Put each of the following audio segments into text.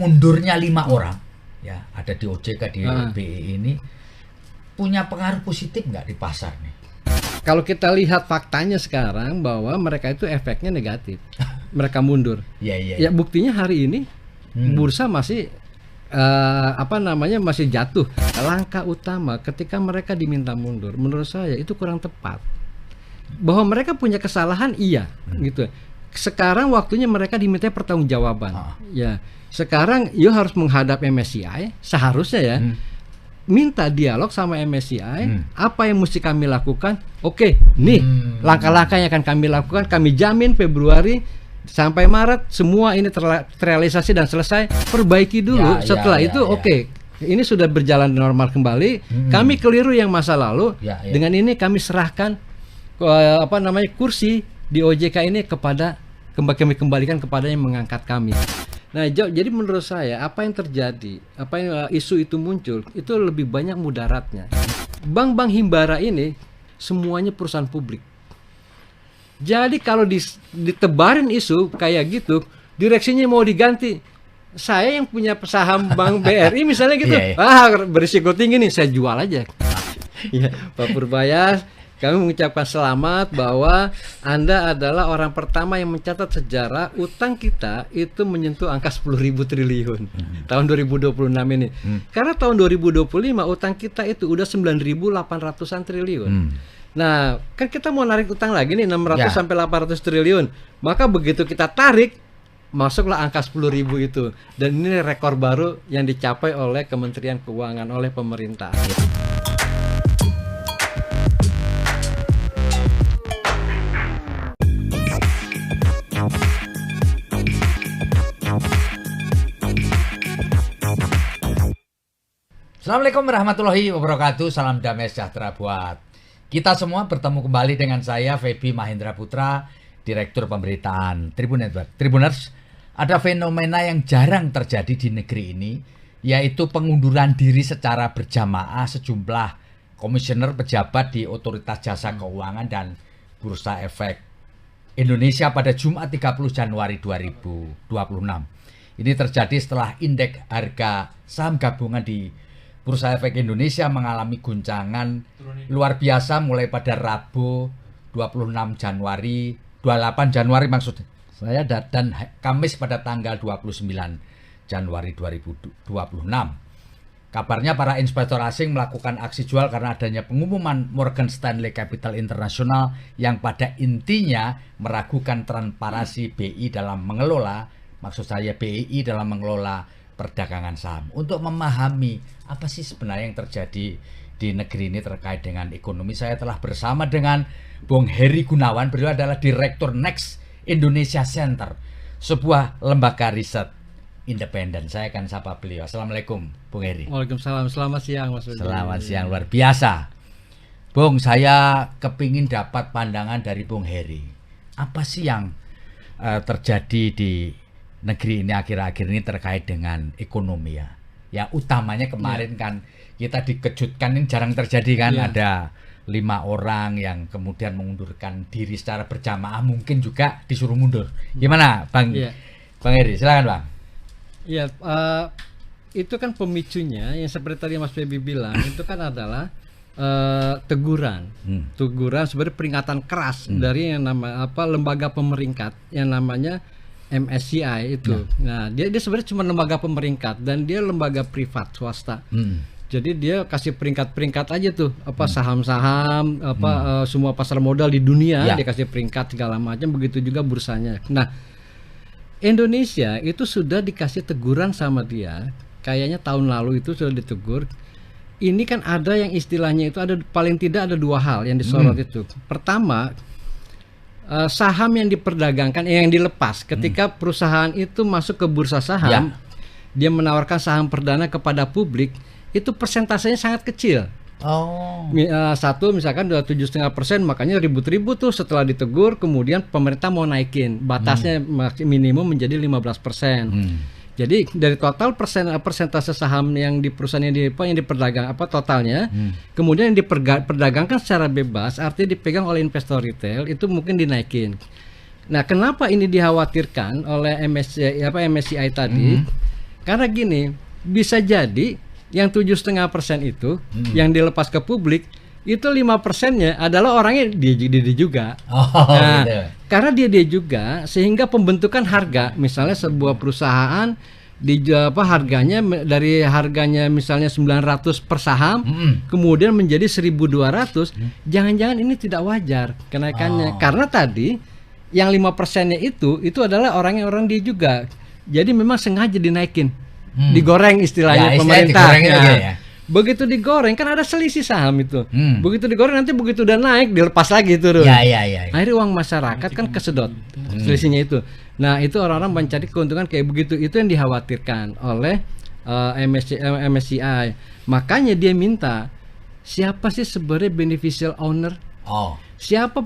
mundurnya 5 orang, ya ada di OJK, di BI ini, punya pengaruh positif nggak di pasar nih? Kalau kita lihat faktanya sekarang bahwa mereka itu efeknya negatif, mereka mundur. Ya buktinya hari ini bursa masih masih jatuh. Langkah utama ketika mereka diminta mundur, menurut saya itu kurang tepat. Bahwa mereka punya kesalahan, iya, gitu. Sekarang waktunya mereka diminta pertanggungjawaban. Ya, sekarang you harus menghadap MSCI, seharusnya ya. Minta dialog sama MSCI, apa yang mesti kami lakukan? Oke, nih langkah-langkah yang akan kami lakukan, kami jamin Februari sampai Maret semua ini terrealisasi dan selesai. Perbaiki dulu, setelah itu oke, ini sudah berjalan normal kembali. Kami keliru yang masa lalu, dengan ini kami serahkan kursi di OJK ini kepada kami kembalikan kepada yang mengangkat kami. Nah, jadi menurut saya apa yang terjadi, isu itu muncul, itu lebih banyak mudaratnya. Bank-bank himbara ini semuanya perusahaan publik. Jadi kalau ditebarin isu kayak gitu, direksinya mau diganti. Saya yang punya saham Bank BRI misalnya gitu, berisiko tinggi nih, saya jual aja. Ya, Pak Purbaya, kami mengucapkan selamat bahwa Anda adalah orang pertama yang mencatat sejarah utang kita itu menyentuh angka 10.000 triliun tahun 2026 ini. Karena tahun 2025 utang kita itu udah 9.800-an triliun. Nah, kan kita mau narik utang lagi nih 600 sampai 800 triliun. Maka begitu kita tarik, masuklah angka 10.000 itu. Dan ini rekor baru yang dicapai oleh Kementerian Keuangan, oleh pemerintah. Assalamualaikum warahmatullahi wabarakatuh. Salam damai sejahtera buat kita semua. Bertemu kembali dengan saya Feby Mahendra Putra, Direktur Pemberitaan Tribun Network. Tribuners, ada fenomena yang jarang terjadi di negeri ini, yaitu pengunduran diri secara berjamaah sejumlah komisioner pejabat di Otoritas Jasa Keuangan dan Bursa Efek Indonesia pada Jumat 30 Januari 2026. Ini terjadi setelah indeks harga saham gabungan di Bursa Efek Indonesia mengalami guncangan luar biasa mulai pada Rabu 28 Januari maksud saya, dan Kamis pada tanggal 29 Januari 2026. Kabarnya para investor asing melakukan aksi jual karena adanya pengumuman Morgan Stanley Capital International yang pada intinya meragukan transparansi BI dalam mengelola, maksud saya BI dalam mengelola perdagangan saham. Untuk memahami apa sih sebenarnya yang terjadi di negeri ini terkait dengan ekonomi, saya telah bersama dengan Bung Heri Gunawan. Beliau adalah Direktur Next Indonesia Center, sebuah lembaga riset independen. Saya akan sapa beliau. Assalamualaikum, Bung Heri. Waalaikumsalam. Selamat siang, Mas. Selamat siang, luar biasa. Bung, saya kepingin dapat pandangan dari Bung Heri. Apa sih yang terjadi di negeri ini akhir-akhir ini terkait dengan ekonomi ya? Ya utamanya kemarin kan kita dikejutkan, ini jarang terjadi kan, ada 5 orang yang kemudian mengundurkan diri secara berjamaah, mungkin juga disuruh mundur. Gimana Bang Heri? Silakan Bang. Iya, itu kan pemicunya yang seperti tadi Mas Feby bilang itu kan adalah teguran. Teguran sebenarnya peringatan keras dari yang lembaga pemeringkat yang namanya MSCI itu. Nah, dia sebenarnya cuma lembaga pemeringkat dan dia lembaga privat swasta. Jadi dia kasih peringkat-peringkat aja tuh, saham-saham, semua pasar modal di dunia dia kasih peringkat segala macam, begitu juga bursanya. Nah, Indonesia itu sudah dikasih teguran sama dia, kayaknya tahun lalu itu sudah ditegur. Ini kan ada yang istilahnya itu ada paling tidak ada 2 hal yang disorot itu. Pertama, saham yang diperdagangkan, yang dilepas ketika perusahaan itu masuk ke bursa saham, dia menawarkan saham perdana kepada publik, itu persentasenya sangat kecil. Satu misalkan udah 7,5%, makanya ribut-ribut tuh setelah ditegur, kemudian pemerintah mau naikin batasnya minimum menjadi 15%. Jadi dari total persentase saham yang di perusahaan yang diperdagang totalnya, kemudian yang diperdagangkan secara bebas, artinya dipegang oleh investor retail, itu mungkin dinaikin. Nah, kenapa ini dikhawatirkan oleh MSCI tadi? Karena gini, bisa jadi yang 7,5% itu yang dilepas ke publik itu 5%-nya adalah orangnya dia juga. Nah, gitu. Karena dia juga, sehingga pembentukan harga, misalnya sebuah perusahaan harganya dari harganya misalnya 900 per saham, kemudian menjadi 1.200, jangan-jangan ini tidak wajar kenaikannya. Karena tadi yang 5%-nya itu adalah orang dia juga. Jadi memang sengaja dinaikin, digoreng istilahnya pemerintah. Begitu digoreng kan ada selisih saham itu. Begitu digoreng nanti begitu udah naik dilepas lagi turun. Akhirnya uang masyarakat kan kesedot selisihnya itu. Nah, itu orang-orang mencari keuntungan kayak begitu. Itu yang dikhawatirkan oleh MSCI. Makanya dia minta siapa sih sebenarnya beneficial owner? Siapa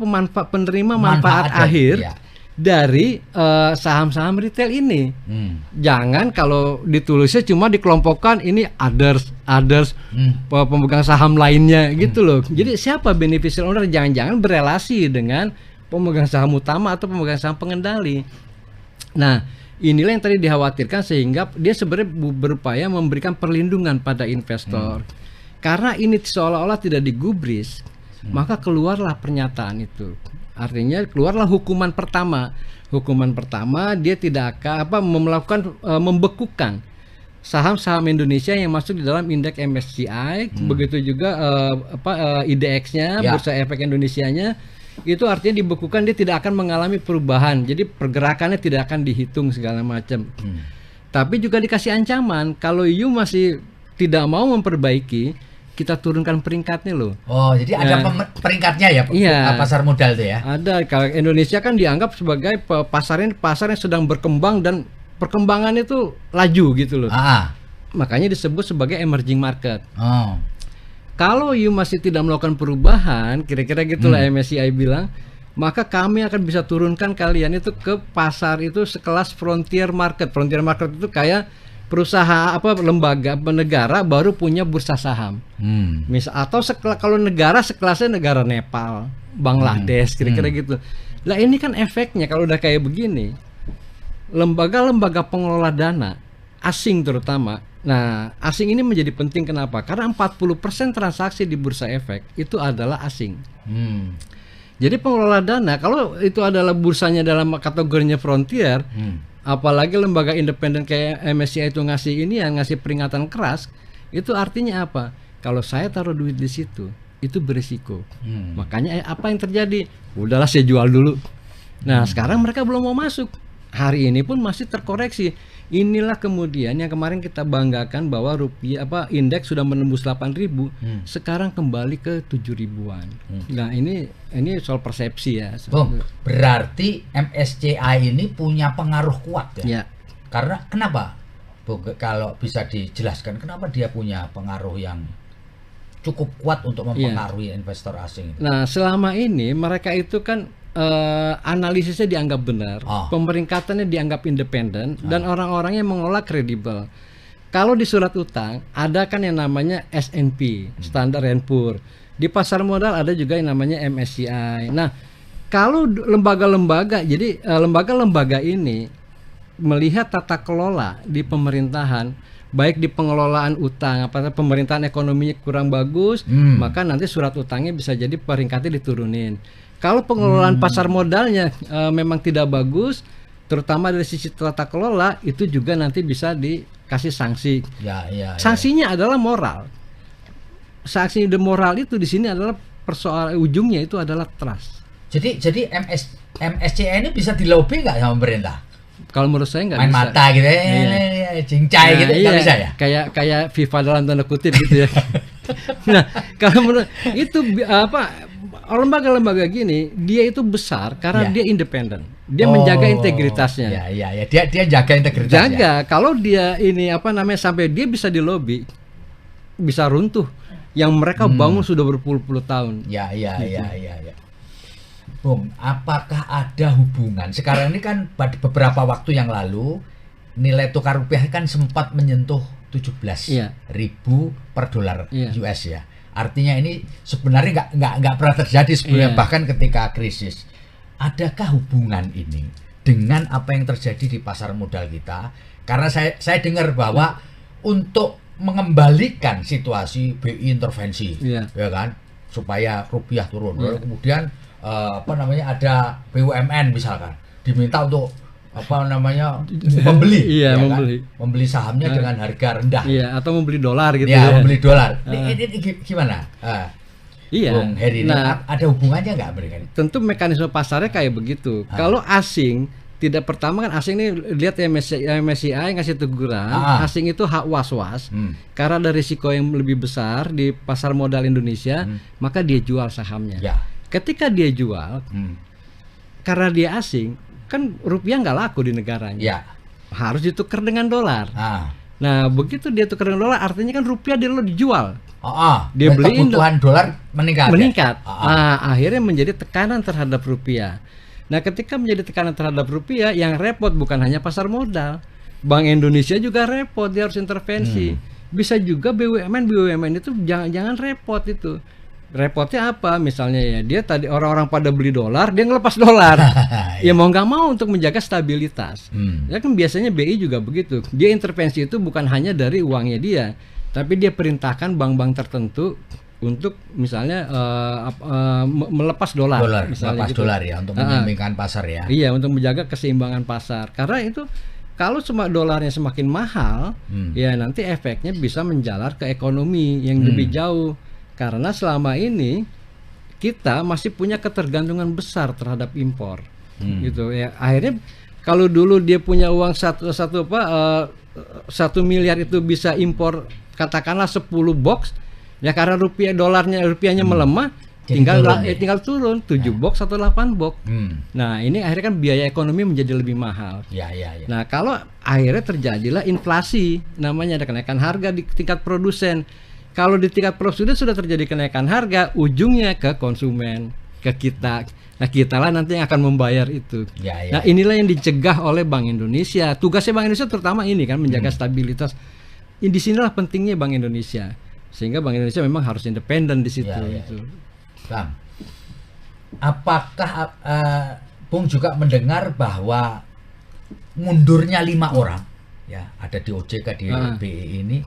penerima manfaat akhir dari saham-saham retail ini? Jangan kalau ditulisnya cuma dikelompokkan ini others, pemegang saham lainnya gitu loh. Jadi siapa beneficial owner? Jangan-jangan berelasi dengan pemegang saham utama atau pemegang saham pengendali. Nah, inilah yang tadi dikhawatirkan, sehingga dia sebenarnya berupaya memberikan perlindungan pada investor. Karena ini seolah-olah tidak digubris, maka keluarlah pernyataan itu. Artinya keluarlah hukuman pertama. Hukuman pertama, dia tidak akan melakukan membekukan saham-saham Indonesia yang masuk di dalam indeks MSCI, begitu juga IDX-nya, Bursa Efek Indonesianya. Itu artinya dibekukan, dia tidak akan mengalami perubahan. Jadi pergerakannya tidak akan dihitung segala macam. Tapi juga dikasih ancaman, kalau you masih tidak mau memperbaiki, kita turunkan peringkatnya loh. Jadi ada peringkatnya ya, pasar modal itu ya. Ada. Kalau Indonesia kan dianggap sebagai pasar yang sedang berkembang dan perkembangannya itu laju gitu loh. Makanya disebut sebagai emerging market. Kalau you masih tidak melakukan perubahan, kira-kira gitulah MSCI bilang, maka kami akan bisa turunkan kalian itu ke pasar itu sekelas frontier market. Frontier market itu kayak perusahaan lembaga negara baru punya bursa saham. Misal atau kalau negara sekelasnya negara Nepal, Bangladesh, kira-kira gitu. Lah ini kan efeknya kalau udah kayak begini. Lembaga-lembaga pengelola dana asing terutama. Nah, asing ini menjadi penting kenapa? Karena 40% transaksi di bursa efek itu adalah asing. Jadi pengelola dana kalau itu adalah bursanya dalam kategorinya frontier, apalagi lembaga independen kayak MSCI itu ngasih peringatan keras, itu artinya apa? Kalau saya taruh duit di situ, itu berisiko. Makanya apa yang terjadi? Udahlah saya jual dulu. Nah, sekarang mereka belum mau masuk. Hari ini pun masih terkoreksi. Inilah kemudian yang kemarin kita banggakan bahwa rupiah indeks sudah menembus 8.000, sekarang kembali ke 7.000-an. Nah, ini soal persepsi ya. Berarti MSCI ini punya pengaruh kuat ya. Karena kenapa? Kalau bisa dijelaskan kenapa dia punya pengaruh yang cukup kuat untuk mempengaruhi investor asing. Nah, selama ini mereka itu kan analisisnya dianggap benar, pemeringkatannya dianggap independen, dan orang-orangnya mengelola kredibel. Kalau di surat utang ada kan yang namanya S&P, Standard & Poor's. Di pasar modal ada juga yang namanya MSCI. Nah, kalau lembaga-lembaga, jadi lembaga-lembaga ini melihat tata kelola di pemerintahan, baik di pengelolaan utang, pemerintahan ekonominya kurang bagus, maka nanti surat utangnya bisa jadi peringkatnya diturunin. Kalau pengelolaan pasar modalnya memang tidak bagus, terutama dari sisi tata kelola, itu juga nanti bisa dikasih sanksi. Sanksinya adalah moral. Sanksi moral itu di sini adalah persoalan ujungnya itu adalah trust. Jadi MSCI ini bisa dilobi nggak sama pemerintah? Kalau menurut saya nggak bisa. Main mata gitu cincai gitu nggak bisa ya? Kayak FIFA dalam tanda kutip gitu ya. Nah, kalau menurut itu lembaga-lembaga gini dia itu besar karena dia independen. Dia menjaga integritasnya. Dia jaga integritasnya. Kalau dia ini sampai dia bisa dilobi, bisa runtuh yang mereka bangun sudah berpuluh-puluh tahun. Bung, apakah ada hubungan? Sekarang ini kan beberapa waktu yang lalu nilai tukar rupiah kan sempat menyentuh 17.000 per dolar US ya. Artinya ini sebenarnya nggak pernah terjadi sebelumnya, bahkan ketika krisis. Adakah hubungan ini dengan apa yang terjadi di pasar modal kita Karena saya dengar bahwa untuk mengembalikan situasi BI intervensi, ya kan, supaya rupiah turun. Kemudian apa namanya, ada BUMN misalkan diminta untuk apa namanya membeli, iya, ya membeli sahamnya dengan harga rendah, atau membeli dolar gitu ya, membeli dolar. Ini gimana? Iya. Bung Heri, ada hubungannya nggak mereka? Tentu mekanisme pasarnya kayak begitu. Kalau asing, tidak, pertama kan asing ini lihat MSCI ngasih teguran, asing itu hak was-was karena ada risiko yang lebih besar di pasar modal Indonesia, maka dia jual sahamnya. Ketika dia jual, karena dia asing, kan rupiah nggak laku di negaranya, harus ditukar dengan dolar. Nah, begitu dia tukar dengan dolar, artinya kan rupiah dia dijual. Dia beliin, kebutuhan dolar meningkat. Akhirnya menjadi tekanan terhadap rupiah. Nah, ketika menjadi tekanan terhadap rupiah, yang repot bukan hanya pasar modal, Bank Indonesia juga repot, dia harus intervensi. Bisa juga BUMN itu jangan repot itu. Repotnya apa? Misalnya ya, dia tadi orang-orang pada beli dolar, dia ngelepas dolar. Ya mau nggak mau untuk menjaga stabilitas. Ya kan biasanya BI juga begitu. Dia intervensi itu bukan hanya dari uangnya dia, tapi dia perintahkan bank-bank tertentu untuk misalnya melepas dolar, misalnya melepas gitu. Dolar ya, untuk menyeimbangkan pasar ya. Iya, untuk menjaga keseimbangan pasar. Karena itu kalau cuma dolarnya semakin mahal, ya nanti efeknya bisa menjalar ke ekonomi yang lebih jauh. Karena selama ini kita masih punya ketergantungan besar terhadap impor, gitu ya. Akhirnya kalau dulu dia punya uang 1 miliar itu bisa impor katakanlah 10 box, ya karena rupiahnya melemah, tinggal turun 7 box atau 8 box. Nah, ini akhirnya kan biaya ekonomi menjadi lebih mahal. Nah, kalau akhirnya terjadilah inflasi, namanya ada kenaikan harga di tingkat produsen. Kalau di tingkat produsen sudah terjadi kenaikan harga, ujungnya ke konsumen, ke kita. Nah, kita lah nanti yang akan membayar itu. Nah, inilah yang dicegah oleh Bank Indonesia. Tugasnya Bank Indonesia terutama ini kan, menjaga stabilitas. Di sinilah pentingnya Bank Indonesia. Sehingga Bank Indonesia memang harus independen di situ. Bang, apakah Bung juga mendengar bahwa mundurnya 5 orang, ya, ada di OJK, di BI ini,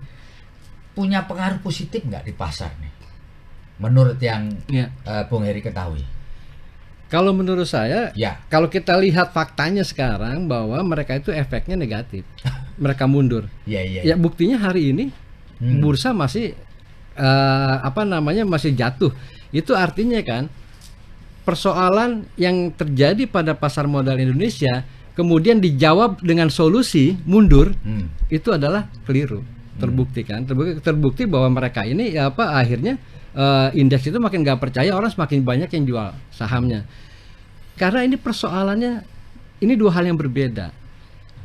punya pengaruh positif nggak di pasar nih, menurut yang Bung Heri ketahui? Kalau menurut saya, kalau kita lihat faktanya sekarang bahwa mereka itu efeknya negatif, mereka mundur. Ya buktinya hari ini bursa masih masih jatuh. Itu artinya kan persoalan yang terjadi pada pasar modal Indonesia kemudian dijawab dengan solusi mundur, itu adalah keliru. Terbukti bahwa mereka ini akhirnya indeks itu makin nggak percaya, orang semakin banyak yang jual sahamnya. Karena ini persoalannya, ini 2 hal yang berbeda.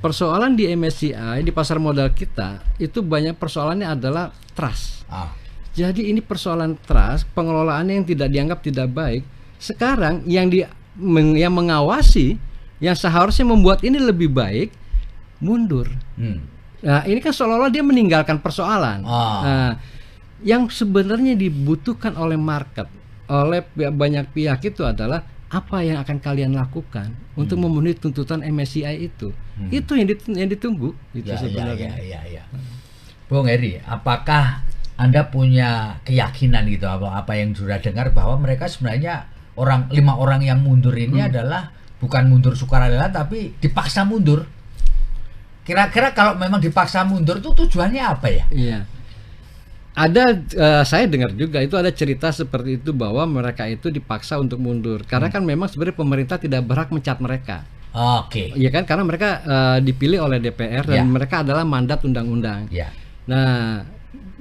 Persoalan di MSCI, di pasar modal kita, itu banyak persoalannya adalah trust. Jadi ini persoalan trust, pengelolaannya yang tidak dianggap tidak baik. Sekarang yang mengawasi, yang seharusnya membuat ini lebih baik, mundur. Nah, ini kan seolah-olah dia meninggalkan persoalan. Nah, yang sebenarnya dibutuhkan oleh market, oleh banyak pihak itu adalah apa yang akan kalian lakukan untuk memenuhi tuntutan MSCI itu. Itu yang ditunggu. Itu sebenarnya. Bung Heri, apakah Anda punya keyakinan gitu, apa yang sudah dengar bahwa mereka sebenarnya 5 orang yang mundur ini adalah bukan mundur sukarela tapi dipaksa mundur? Kira-kira kalau memang dipaksa mundur itu tujuannya apa ya? Iya. Ada, saya dengar juga itu ada cerita seperti itu bahwa mereka itu dipaksa untuk mundur. Karena kan memang sebenarnya pemerintah tidak berhak mencat mereka. Iya kan, karena mereka dipilih oleh DPR dan mereka adalah mandat undang-undang. Nah,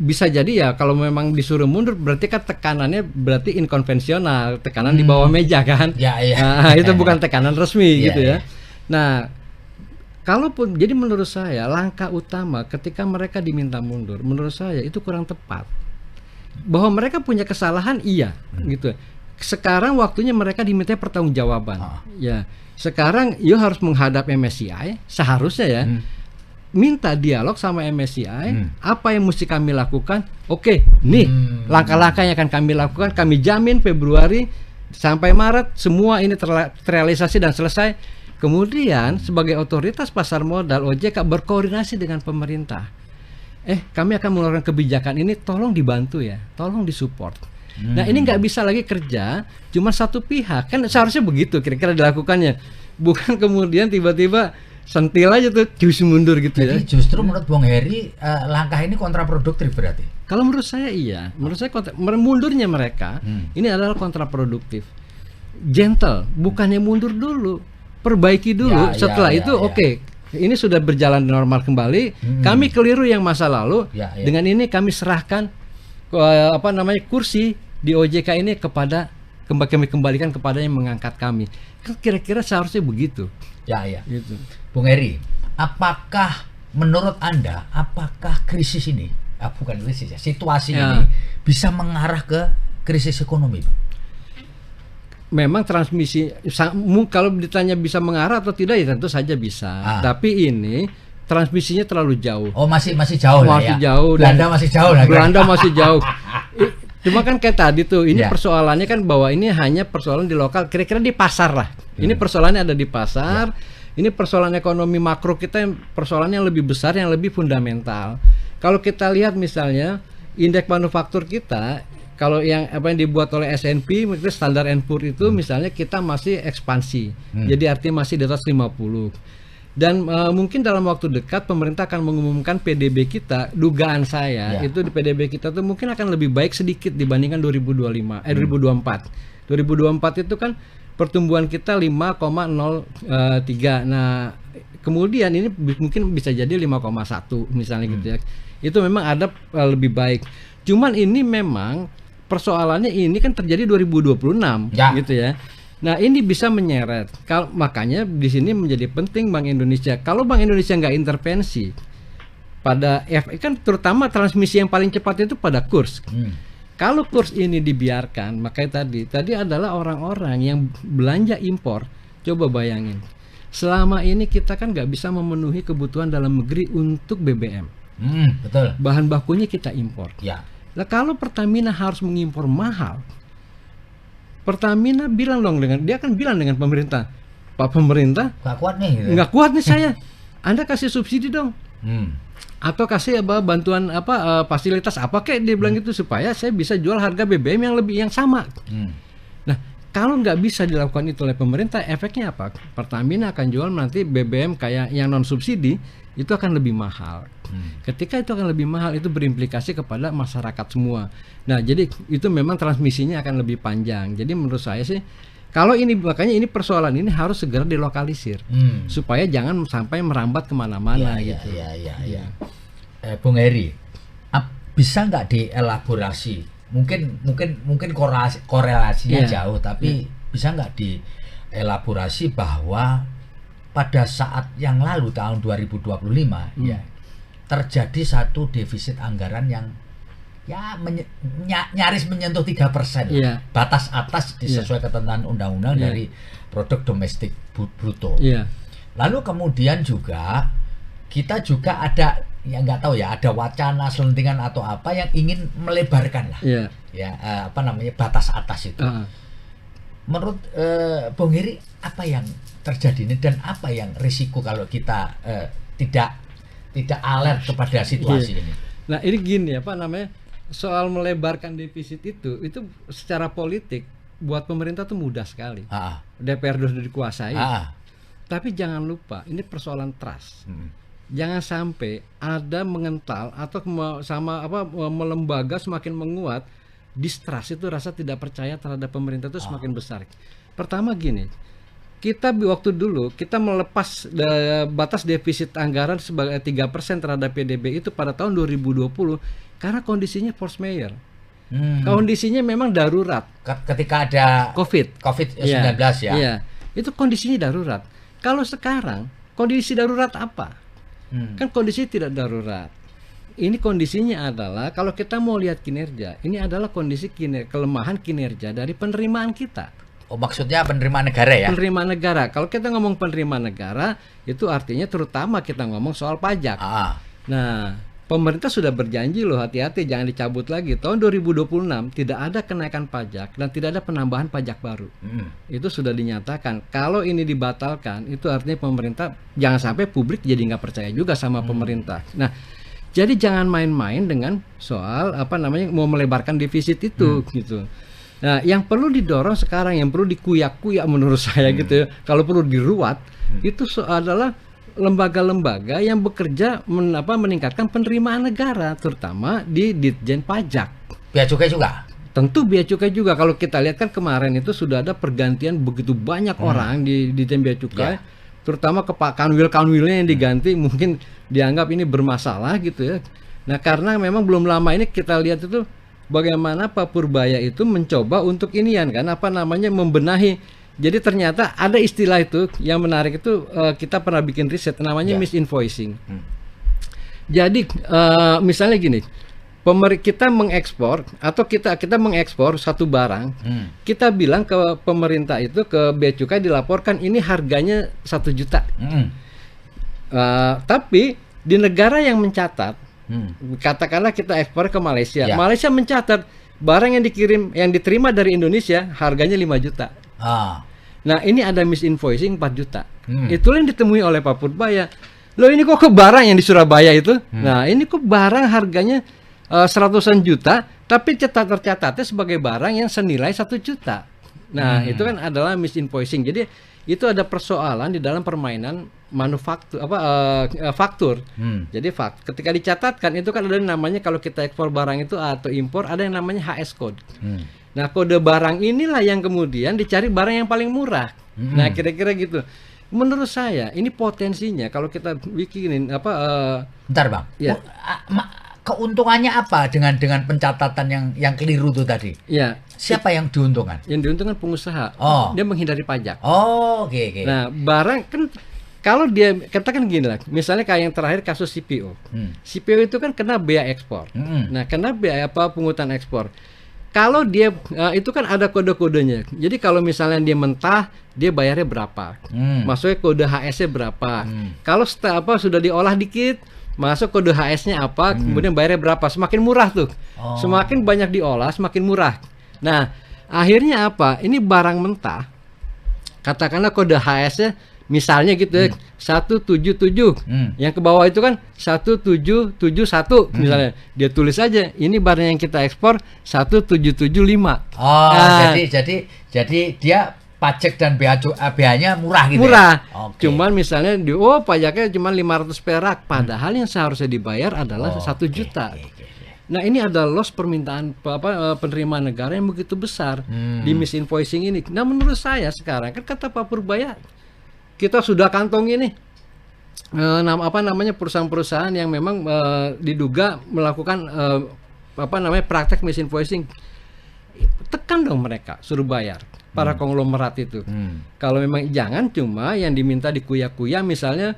bisa jadi ya kalau memang disuruh mundur berarti kan tekanannya berarti inkonvensional, tekanan di bawah meja kan. Nah, itu bukan tekanan resmi gitu ya. Nah, kalaupun, jadi menurut saya langkah utama ketika mereka diminta mundur, menurut saya itu kurang tepat. Bahwa mereka punya kesalahan, gitu. Sekarang waktunya mereka diminta pertanggungjawaban. Ya, sekarang harus menghadap MSCI, seharusnya ya. Minta dialog sama MSCI, apa yang mesti kami lakukan? Oke, nih langkah-langkah yang akan kami lakukan, kami jamin Februari sampai Maret semua ini terrealisasi dan selesai. Kemudian sebagai otoritas pasar modal, OJK berkoordinasi dengan pemerintah. Kami akan mengeluarkan kebijakan ini, tolong dibantu ya, tolong disupport. Nah ini nggak bisa lagi kerja cuma satu pihak, kan seharusnya begitu kira-kira dilakukannya, bukan kemudian tiba-tiba sentil aja tuh jus mundur gitu. Jadi ya. justru menurut Bung Heri langkah ini kontraproduktif berarti. Kalau menurut saya iya, menurut saya mundurnya mereka ini adalah kontraproduktif. Gentle, bukannya mundur dulu, perbaiki dulu. Setelah itu oke, ini sudah berjalan normal kembali. Kami keliru yang masa lalu. Dengan ini kami serahkan kursi di OJK ini kepada kami kembalikan kepada yang mengangkat kami. Kira-kira seharusnya begitu. Gitu. Bung Heri, apakah menurut Anda, apakah krisis ini, bukan krisis ya, situasi ini bisa mengarah ke krisis ekonomi? Memang transmisi, kalau ditanya bisa mengarah atau tidak ya tentu saja bisa. Tapi ini transmisinya terlalu jauh. Masih jauh lah ya. Jauh. Belanda masih jauh lah. Belanda masih jauh. Cuma kan kayak tadi tuh, ini persoalannya kan bahwa ini hanya persoalan di lokal, kira-kira di pasar lah. Ini persoalannya ada di pasar. Ini persoalan ekonomi makro kita, persoalannya yang lebih besar, yang lebih fundamental. Kalau kita lihat misalnya indeks manufaktur kita, kalau yang dibuat oleh S&P, Standard & Poor's itu misalnya kita masih ekspansi. Jadi artinya masih di atas 50. Dan mungkin dalam waktu dekat pemerintah akan mengumumkan PDB kita, dugaan saya itu di PDB kita tuh mungkin akan lebih baik sedikit dibandingkan 2024. 2024 itu kan pertumbuhan kita 5,03. Nah, kemudian ini mungkin bisa jadi 5,1 misalnya gitu ya. Itu memang ada lebih baik. Cuman ini memang persoalannya ini kan terjadi 2026 gitu ya. Nah, ini bisa menyeret. Makanya di sini menjadi penting Bank Indonesia. Kalau Bank Indonesia nggak intervensi pada kan terutama transmisi yang paling cepat itu pada kurs. Kalau kurs ini dibiarkan, makanya tadi adalah orang-orang yang belanja impor. Coba bayangin, selama ini kita kan nggak bisa memenuhi kebutuhan dalam negeri untuk BBM. Betul. Bahan bakunya kita impor. Nah, kalau Pertamina harus mengimpor mahal, Pertamina bilang dengan pemerintah, Pak pemerintah, nggak kuat nih. Nggak kuat nih saya. Anda kasih subsidi dong. Atau kasih bantuan fasilitas apa kayak dia bilang gitu supaya saya bisa jual harga BBM yang sama. Nah, kalau nggak bisa dilakukan itu oleh pemerintah, efeknya apa? Pertamina akan jual nanti BBM kayak yang non subsidi itu akan lebih mahal. Ketika itu akan lebih mahal, itu berimplikasi kepada masyarakat semua. Nah, jadi itu memang transmisinya akan lebih panjang. Jadi menurut saya sih, kalau ini makanya ini persoalan ini harus segera dilokalisir supaya jangan sampai merambat kemana-mana gitu. Bung Heri, bisa nggak dielaborasi? Mungkin korelasinya jauh, tapi bisa nggak dielaborasi bahwa pada saat yang lalu tahun 2025 terjadi satu defisit anggaran yang nyaris menyentuh 3%, batas atas sesuai ketentuan undang-undang dari produk domestik bruto. Lalu kemudian juga kita juga ada nggak tahu ya, ada wacana selentingan atau apa yang ingin melebarkan lah batas atas itu. Menurut Bung Heri, apa yang terjadi ini dan apa yang risiko kalau kita tidak alert kepada situasi ini? Nah, ini gini soal melebarkan defisit itu secara politik buat pemerintah tuh mudah sekali. DPR sudah dikuasai. Tapi jangan lupa ini persoalan trust. Jangan sampai ada mengental atau melembaga semakin menguat, distrust itu rasa tidak percaya terhadap pemerintah itu semakin besar. Pertama gini, kita waktu dulu kita melepas batas defisit anggaran sebagai 3% terhadap PDB itu pada tahun 2020 karena kondisinya force majeure. Kondisinya memang darurat. Ketika ada COVID-19 itu kondisinya darurat. Kalau sekarang kondisi darurat apa? Kan kondisi tidak darurat. Ini kondisinya adalah kalau kita mau lihat kinerja, ini adalah kondisi kelemahan kinerja dari penerimaan kita. Maksudnya penerimaan negara ya? Penerimaan negara. Kalau kita ngomong penerimaan negara, itu artinya terutama kita ngomong soal pajak. Nah, pemerintah sudah berjanji loh, hati-hati jangan dicabut lagi. Tahun 2026 tidak ada kenaikan pajak dan tidak ada penambahan pajak baru. Itu sudah dinyatakan. Kalau ini dibatalkan, itu artinya pemerintah, jangan sampai publik jadi nggak percaya juga sama pemerintah. Nah, jadi jangan main-main dengan soal mau melebarkan defisit itu gitu. Nah, yang perlu didorong sekarang, yang perlu dikuyak-kuyak menurut saya gitu ya, kalau perlu diruat, itu adalah lembaga-lembaga yang bekerja meningkatkan penerimaan negara, terutama di Ditjen Pajak. Bea Cukai juga. Tentu bea cukai juga. Kalau kita lihat kan kemarin itu sudah ada pergantian begitu banyak orang di Ditjen Bea Cukai, terutama ke Pak Kanwil-kanwilnya yang diganti mungkin dianggap ini bermasalah gitu ya. Nah, karena memang belum lama ini kita lihat itu bagaimana Pak Purbaya itu mencoba untuk membenahi. Jadi ternyata ada istilah itu yang menarik itu, kita pernah bikin riset namanya misinvoicing. Jadi misalnya gini, kita mengekspor atau kita mengekspor satu barang, kita bilang ke pemerintah itu, ke Bea Cukai dilaporkan ini harganya 1 juta. Tapi di negara yang mencatat, katakanlah kita ekspor ke Malaysia, Malaysia mencatat barang yang diterima dari Indonesia harganya 5 juta. Nah, ini ada misinvoicing 4 juta. Itulah yang ditemui oleh Pak Purbaya. Loh, ini kok ke barang yang di Surabaya itu? Nah, ini kok barang harganya seratusan juta, tapi tercatatnya sebagai barang yang senilai 1 juta. Nah, itu kan adalah misinvoicing. Jadi itu ada persoalan di dalam permainan manufaktur faktur. Jadi ketika dicatatkan itu kan ada namanya, kalau kita ekspor barang itu atau impor, ada yang namanya HS code. Nah, kode barang inilah yang kemudian dicari barang yang paling murah. Nah, kira-kira gitu. Menurut saya ini potensinya kalau kita bikinin Bentar, Bang. Ya. Keuntungannya apa dengan pencatatan yang keliru itu tadi? Ya. Siapa yang diuntungkan? Yang diuntungkan pengusaha. Dia menghindari pajak. Oke. Nah, barang kan kalau dia katakan gini lah, misalnya kayak yang terakhir kasus CPO. CPO itu kan kena bea ekspor. Nah, kena bea pungutan ekspor. Kalau dia itu kan ada kode-kodenya. Jadi kalau misalnya dia mentah, dia bayarnya berapa? Maksudnya kode HS-nya berapa? Kalau sudah diolah dikit, masuk kode HS-nya apa? Kemudian bayarnya berapa? Semakin murah tuh. Semakin banyak diolah, semakin murah. Nah, akhirnya apa? Ini barang mentah. Katakanlah kode HS-nya misalnya gitu ya, 177. Yang ke bawah itu kan 1771 misalnya. Dia tulis aja ini barang yang kita ekspor 1775. Jadi dia pajak dan bea-nya murah gitu. Murah. Ya? Cuman misalnya pajaknya cuma 500 perak, padahal yang seharusnya dibayar adalah 1 juta. Nah, ini ada loss permintaan penerimaan negara yang begitu besar di misinvoicing ini. Nah, menurut saya sekarang kan kata Pak Purbaya, kita sudah kantongi nih perusahaan-perusahaan yang memang diduga melakukan praktek misinvoicing. Tekan dong mereka, suruh bayar para konglomerat itu. Kalau memang jangan cuma yang diminta dikuyak-kuyak misalnya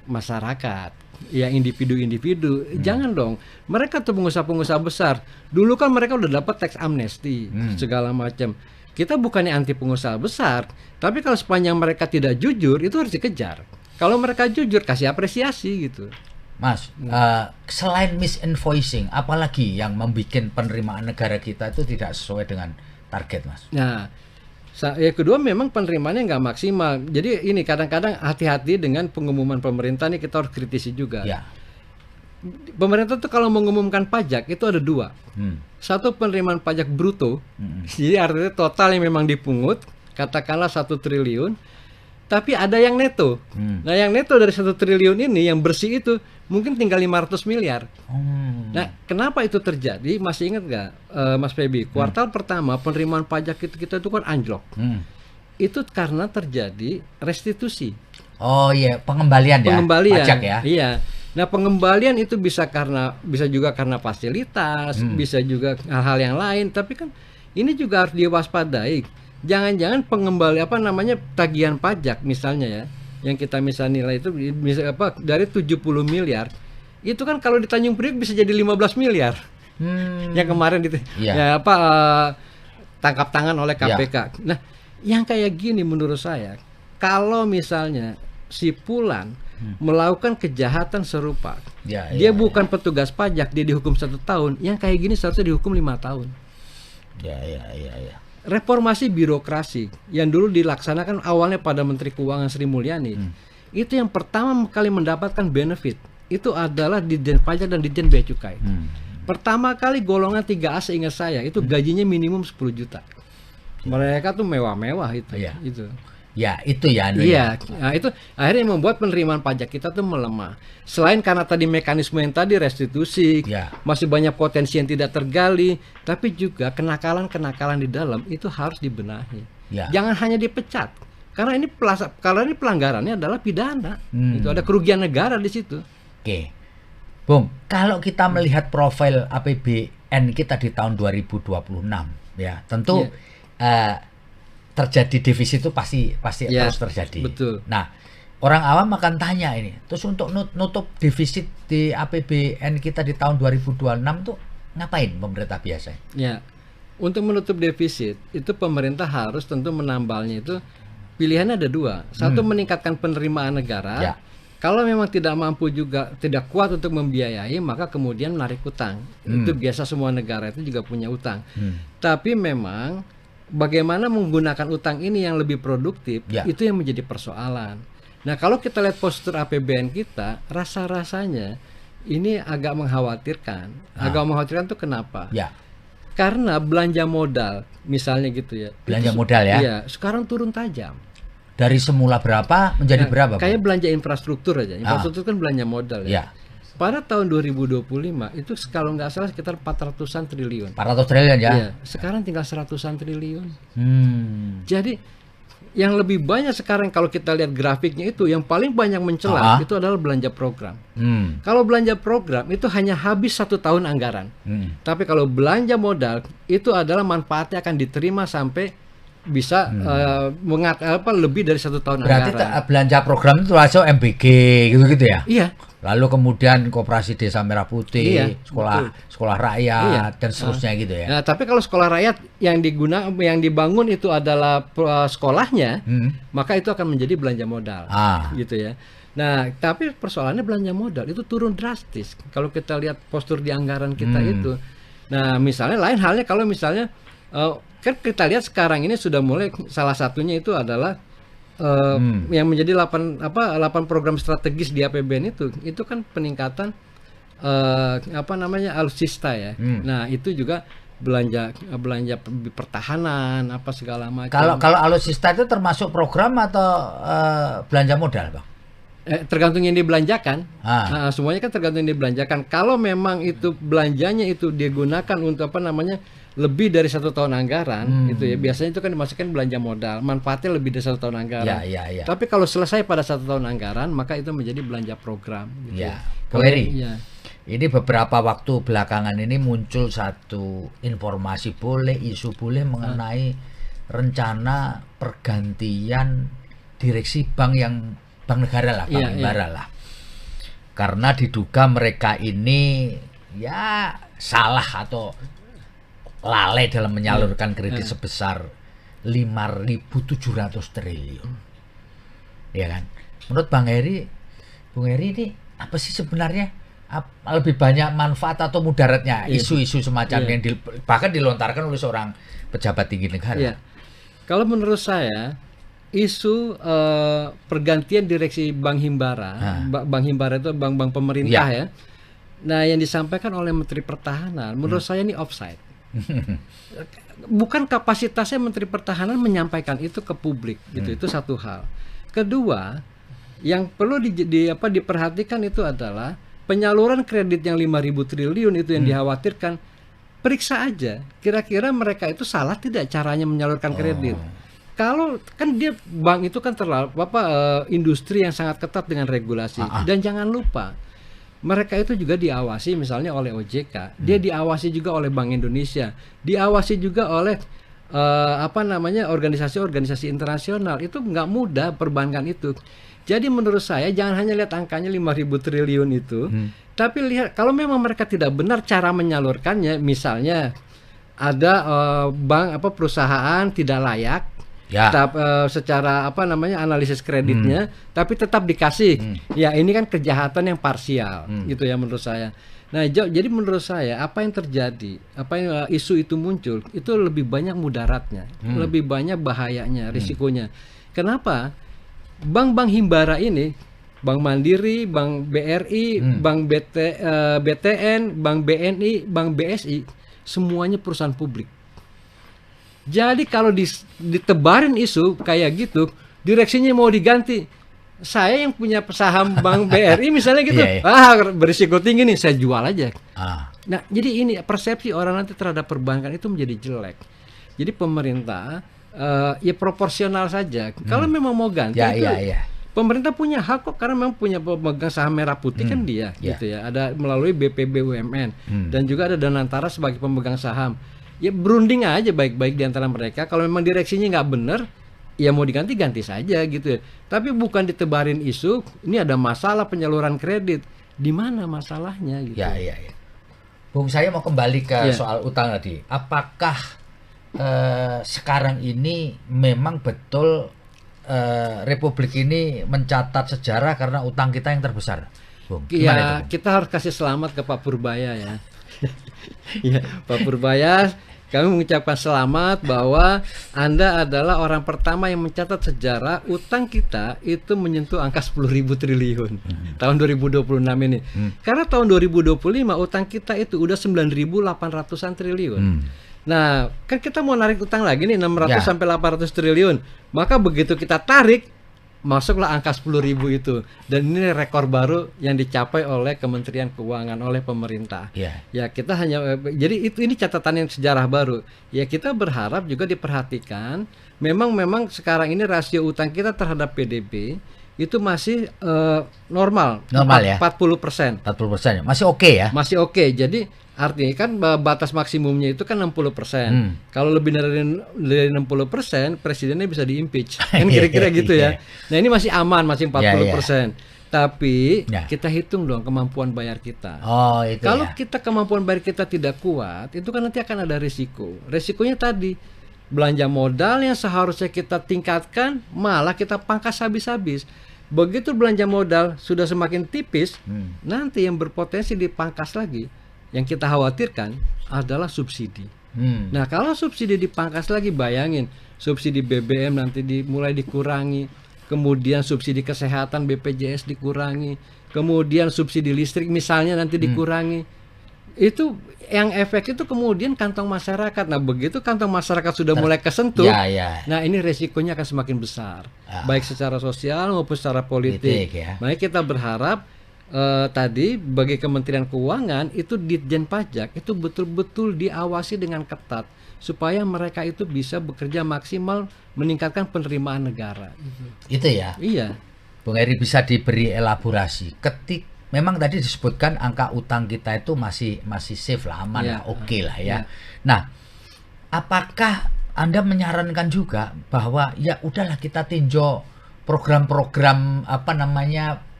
masyarakat, ya individu-individu. Jangan dong. Mereka tuh pengusaha-pengusaha besar. Dulu kan mereka udah dapat tax amnesty segala macam. Kita bukannya anti pengusaha besar, tapi kalau sepanjang mereka tidak jujur, itu harus dikejar. Kalau mereka jujur, kasih apresiasi gitu. Mas, selain misinvoicing, apalagi yang membuat penerimaan negara kita itu tidak sesuai dengan target, Mas? Nah, yang kedua memang penerimaannya nggak maksimal. Jadi ini kadang-kadang hati-hati dengan pengumuman pemerintah, nih kita harus kritisi juga. Ya. Pemerintah tuh kalau mengumumkan pajak itu ada dua. Satu penerimaan pajak bruto, jadi artinya total yang memang dipungut, katakanlah 1 triliun, tapi ada yang neto. Nah, yang neto dari 1 triliun ini yang bersih itu mungkin tinggal 500 miliar. Nah, kenapa itu terjadi? Masih ingat nggak, Mas Febi? Kuartal pertama penerimaan pajak kita itu kan anjlok. Itu karena terjadi restitusi. Oh iya, pengembalian pajak ya. Iya. Nah, pengembalian itu bisa juga karena fasilitas, bisa juga hal-hal yang lain, tapi kan ini juga harus diwaspadai. Jangan-jangan tagihan pajak misalnya ya, yang kita misalnya nilai itu dari 70 miliar. Itu kan kalau di Tanjung Priok bisa jadi 15 miliar. Yang kemarin tangkap tangan oleh KPK. Nah, yang kayak gini menurut saya, kalau misalnya si Pulan melakukan kejahatan serupa. Ya, Bukan petugas pajak, dia dihukum 1 tahun. Yang kayak gini seharusnya dihukum 5 tahun. Ya. Reformasi birokrasi yang dulu dilaksanakan awalnya pada Menteri Keuangan Sri Mulyani, itu yang pertama kali mendapatkan benefit itu adalah Ditjen Pajak dan Ditjen Bea Cukai. Pertama kali golongan 3A seingat saya itu gajinya minimum 10 juta. Mereka tuh mewah-mewah itu. Itu. Ya, itu ya. Iya, nah, itu akhirnya membuat penerimaan pajak kita tuh melemah. Selain karena tadi mekanisme yang tadi restitusi, masih banyak potensi yang tidak tergali, tapi juga kenakalan-kenakalan di dalam itu harus dibenahi. Jangan hanya dipecat, karena ini pelanggarannya adalah pidana. Itu ada kerugian negara di situ. Oke, Bung, kalau kita melihat profil APBN kita di tahun 2026, ya tentu. Terjadi defisit itu pasti terus terjadi. Betul. Nah, orang awam akan tanya ini, terus untuk nutup defisit di APBN kita di tahun 2026 tuh ngapain pemerintah biasa? Ya, untuk menutup defisit itu pemerintah harus tentu menambalnya itu pilihannya ada 2. Satu meningkatkan penerimaan negara. Kalau memang tidak mampu juga, tidak kuat untuk membiayai, maka kemudian menarik utang. Itu biasa semua negara itu juga punya utang. Tapi memang bagaimana menggunakan utang ini yang lebih produktif, itu yang menjadi persoalan. Nah, kalau kita lihat postur APBN kita, rasa-rasanya ini agak mengkhawatirkan. Agak mengkhawatirkan itu kenapa? Karena belanja modal, misalnya gitu ya. Belanja modal ya? Iya, sekarang turun tajam. Dari semula berapa menjadi berapa? Kayak belanja infrastruktur aja. Infrastruktur kan belanja modal ya. Pada tahun 2025 itu kalau nggak salah sekitar 400-an triliun. 400 triliun ya? Iya, sekarang tinggal 100-an triliun. Jadi yang lebih banyak sekarang kalau kita lihat grafiknya itu yang paling banyak mencela itu adalah belanja program. Kalau belanja program itu hanya habis 1 tahun anggaran. Tapi kalau belanja modal itu adalah manfaatnya akan diterima sampai bisa lebih dari 1 tahun berarti anggaran. Berarti belanja program itu langsung MBG gitu-gitu ya? Iya. Lalu kemudian Koperasi Desa Merah Putih, sekolah rakyat dan seterusnya gitu ya. Nah, tapi kalau sekolah rakyat yang dibangun itu adalah sekolahnya, maka itu akan menjadi belanja modal, gitu ya. Nah, tapi persoalannya belanja modal itu turun drastis. Kalau kita lihat postur di anggaran kita itu. Nah, misalnya lain halnya kalau misalnya kan kita lihat sekarang ini sudah mulai salah satunya itu adalah yang menjadi 8 program strategis di APBN itu kan peningkatan alutsista ya. Nah, itu juga belanja pertahanan segala macam. Kalau alutsista itu termasuk program atau belanja modal, Bang? Tergantung yang dibelanjakan. Semuanya kan tergantung yang dibelanjakan. Kalau memang itu belanjanya itu digunakan untuk lebih dari 1 tahun anggaran, itu ya biasanya itu kan dimasukkan belanja modal, manfaatnya lebih dari 1 tahun anggaran. Tapi kalau selesai pada 1 tahun anggaran, maka itu menjadi belanja program. Gitu. Ini beberapa waktu belakangan ini muncul satu informasi isu mengenai rencana pergantian direksi bank negara lah, bank himbara lah. Karena diduga mereka ini salah atau lalai dalam menyalurkan kredit sebesar 5.700 triliun. Ya kan? Menurut Bung Heri ini apa sih sebenarnya lebih banyak manfaat atau mudaratnya isu-isu semacam yang bahkan dilontarkan oleh seorang pejabat tinggi negara? Kalau menurut saya isu pergantian direksi Bank Himbara, Bank Himbara itu bank-bank pemerintah ya. Nah, yang disampaikan oleh Menteri Pertahanan menurut saya ini offside. Bukan kapasitasnya Menteri Pertahanan menyampaikan itu ke publik gitu. Itu satu hal. Kedua, yang perlu diperhatikan itu adalah penyaluran kredit yang 5.000 triliun itu yang dikhawatirkan. Periksa aja kira-kira mereka itu salah tidak caranya menyalurkan kredit. Kalau kan dia bank itu kan industri yang sangat ketat dengan regulasi. Dan jangan lupa mereka itu juga diawasi misalnya oleh OJK, dia diawasi juga oleh Bank Indonesia, diawasi juga oleh organisasi-organisasi internasional. Itu nggak mudah perbankan itu. Jadi menurut saya jangan hanya lihat angkanya 5.000 triliun itu, tapi lihat kalau memang mereka tidak benar cara menyalurkannya, misalnya ada perusahaan tidak layak, Ya. Secara apa namanya analisis kreditnya, tapi tetap dikasih. Ya ini kan kejahatan yang parsial, gitu ya menurut saya. Nah, jadi menurut saya apa yang terjadi, apa yang isu itu muncul, itu lebih banyak mudaratnya, lebih banyak bahayanya, risikonya. Kenapa? Bank-bank himbara ini, Bank Mandiri, Bank BRI, Bank BTN, Bank BNI, Bank BSI, semuanya perusahaan publik. Jadi kalau ditebarin isu kayak gitu, direksinya mau diganti. Saya yang punya saham Bank BRI misalnya gitu, berisiko tinggi nih, saya jual aja. Nah, jadi ini persepsi orang nanti terhadap perbankan itu menjadi jelek. Jadi pemerintah ya proporsional saja. Kalau memang mau ganti pemerintah punya hak kok, karena memang punya pemegang saham merah putih kan dia, gitu ya. Ada melalui BPBUMN dan juga ada Danantara sebagai pemegang saham. Ya berunding aja baik-baik di antara mereka. Kalau memang direksinya nggak benar, ya mau diganti-ganti saja gitu ya. Tapi bukan ditebarin isu, ini ada masalah penyaluran kredit. Di mana masalahnya gitu. Ya. Bung, saya mau kembali ke soal utang tadi. Apakah sekarang ini memang betul Republik ini mencatat sejarah karena utang kita yang terbesar? Bung, ya, kita harus kasih selamat ke Pak Purbaya ya. Ya, Pak Purbaya, kami mengucapkan selamat bahwa Anda adalah orang pertama yang mencatat sejarah utang kita itu menyentuh angka 10.000 triliun tahun 2026 ini. Karena tahun 2025 utang kita itu udah 9.800-an triliun. Nah, kan kita mau narik utang lagi nih 600 sampai 800 triliun. Maka begitu kita tarik, masuklah angka 10.000 itu. Dan ini rekor baru yang dicapai oleh Kementerian Keuangan, oleh pemerintah. Ya kita hanya, jadi ini catatan yang sejarah baru. Ya kita berharap juga diperhatikan. Memang sekarang ini rasio utang kita terhadap PDB itu masih normal ya? 40%. 40%, masih oke ya? Masih oke. Jadi artinya kan batas maksimumnya itu kan 60%. Kalau lebih dari 60%, presidennya bisa di-impeach. Kan kira-kira gitu ya. Nah, ini masih aman, masih 40%. Tapi kita hitung dong kemampuan bayar kita. Kalau kita kemampuan bayar kita tidak kuat, itu kan nanti akan ada risiko. Risikonya tadi, belanja modal yang seharusnya kita tingkatkan, malah kita pangkas habis-habis. Begitu belanja modal sudah semakin tipis, nanti yang berpotensi dipangkas lagi. Yang kita khawatirkan adalah subsidi. Nah, kalau subsidi dipangkas lagi, bayangin subsidi BBM nanti mulai dikurangi, kemudian subsidi kesehatan BPJS dikurangi, kemudian subsidi listrik misalnya nanti dikurangi. Itu yang efek itu kemudian kantong masyarakat. Nah, begitu kantong masyarakat sudah mulai kesentuh, nah ini resikonya akan semakin besar, baik secara sosial maupun secara politik. Makanya kita berharap tadi bagi Kementerian Keuangan itu Ditjen Pajak itu betul-betul diawasi dengan ketat supaya mereka itu bisa bekerja maksimal meningkatkan penerimaan negara. Itu ya. Iya. Bung Heri, bisa diberi elaborasi. Memang tadi disebutkan angka utang kita itu masih safe lah, aman lah, oke lah ya. Nah, apakah Anda menyarankan juga bahwa ya udahlah kita tinjau program-program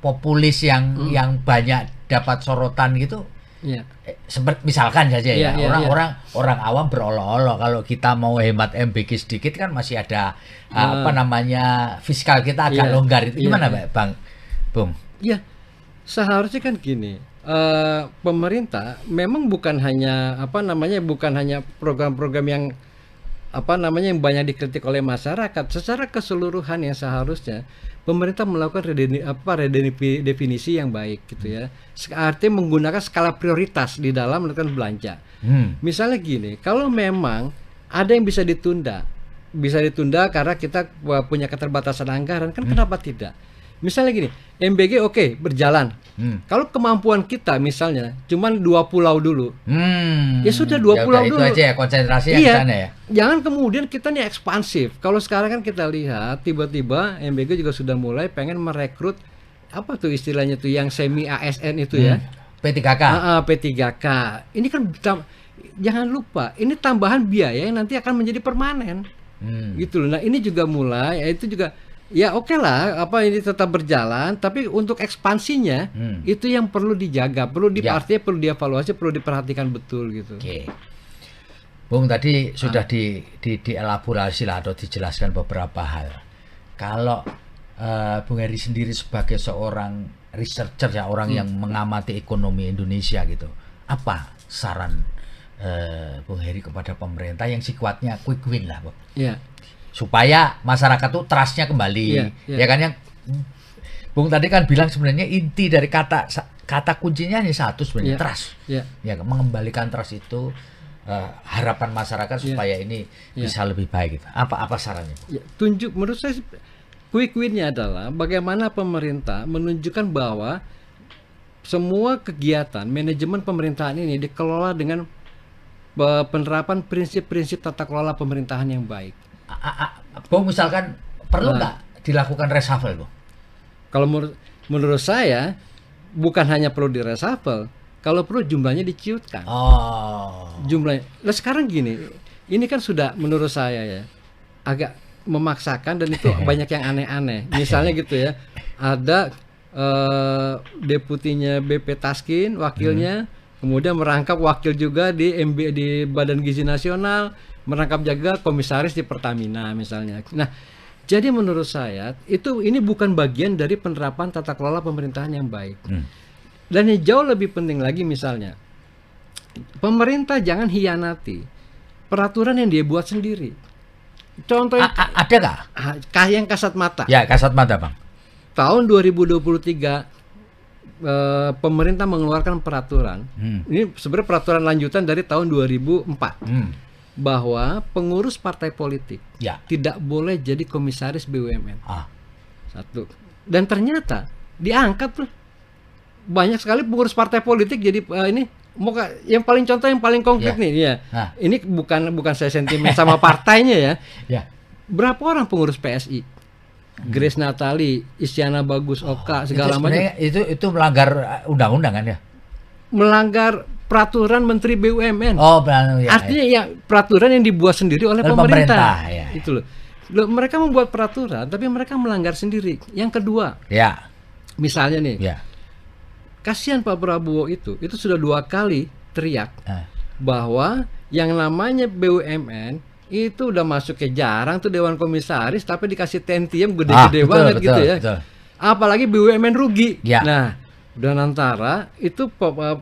populis yang banyak dapat sorotan gitu? Seperti misalkan saja orang awam berolok-olok kalau kita mau hemat MBG sedikit kan masih ada fiskal kita agak longgar, itu gimana Bang Bung? Ya, seharusnya kan gini, pemerintah memang bukan hanya program-program yang yang banyak dikritik oleh masyarakat. Secara keseluruhan yang seharusnya pemerintah melakukan redefinisi yang baik gitu ya. Artinya menggunakan skala prioritas di dalam melakukan belanja. Misalnya gini, kalau memang ada yang bisa ditunda karena kita punya keterbatasan anggaran, kan kenapa tidak? Misalnya gini, MBG berjalan. Kalau kemampuan kita misalnya cuman 2 pulau dulu, ya sudah 2 pulau dulu. Itu aja ya, konsentrasi yang sana ya. Jangan kemudian kita nih ekspansif. Kalau sekarang kan kita lihat tiba-tiba MBG juga sudah mulai pengen merekrut apa tuh istilahnya tuh yang semi ASN itu ya. P3K. P3K. Ini kan jangan lupa, ini tambahan biaya yang nanti akan menjadi permanen. Gitu loh. Nah, ini juga mulai, itu juga ya oke lah, ini tetap berjalan, tapi untuk ekspansinya itu yang perlu dijaga, artinya perlu dievaluasi, perlu diperhatikan betul gitu. Bung tadi sudah dielaborasi lah atau dijelaskan beberapa hal. Kalau Bung Heri sendiri sebagai seorang researcher ya, orang yang mengamati ekonomi Indonesia gitu, apa saran Bung Heri kepada pemerintah yang sifatnya quick win lah, Bung? Ya. Supaya masyarakat tuh trustnya kembali, ya kan, yang Bung tadi kan bilang sebenarnya inti dari kata kuncinya hanya satu sebenarnya, trust. Ya, mengembalikan trust itu. Harapan masyarakat supaya ini bisa lebih baik gitu. Apa sarannya? Ya, menurut saya quick win-nya adalah bagaimana pemerintah menunjukkan bahwa semua kegiatan manajemen pemerintahan ini dikelola dengan penerapan prinsip-prinsip tata kelola pemerintahan yang baik. Bung, misalkan perlu nggak dilakukan reshuffle, Bung? Kalau menurut saya bukan hanya perlu di reshuffle, kalau perlu jumlahnya diciutkan. Jumlahnya. Nah sekarang gini, ini kan sudah menurut saya ya agak memaksakan dan itu banyak yang aneh-aneh. Misalnya gitu ya, ada deputinya BP Taskin, wakilnya, kemudian merangkap wakil juga di Badan Gizi Nasional, merangkap juga komisaris di Pertamina misalnya. Nah, jadi menurut saya ini bukan bagian dari penerapan tata kelola pemerintahan yang baik. Dan yang jauh lebih penting lagi misalnya, pemerintah jangan hianati peraturan yang dia buat sendiri. Contohnya ada nggak? Yang kasat mata. Ya, kasat mata, Bang. Tahun 2023 pemerintah mengeluarkan peraturan. Ini sebenarnya peraturan lanjutan dari tahun 2004. Bahwa pengurus partai politik tidak boleh jadi komisaris BUMN. Satu. Dan ternyata diangkat tuh banyak sekali pengurus partai politik jadi yang paling konkret nih ya. Ini bukan saya sentimen sama partainya ya. Berapa orang pengurus PSI? Grace Natali, Isyana Bagus Oka, segala macam. Itu melanggar undang-undang kan ya? Melanggar peraturan Menteri BUMN. Artinya ya peraturan yang dibuat sendiri oleh pemerintah. Itu loh. Mereka membuat peraturan tapi mereka melanggar sendiri. Yang kedua, misalnya nih. Kasihan Pak Prabowo itu sudah 2 kali teriak bahwa yang namanya BUMN itu udah masuk ke jarang tuh Dewan Komisaris tapi dikasih tentium gede-gede banget gitu ya. Betul. Apalagi BUMN rugi. Nah, dan antara itu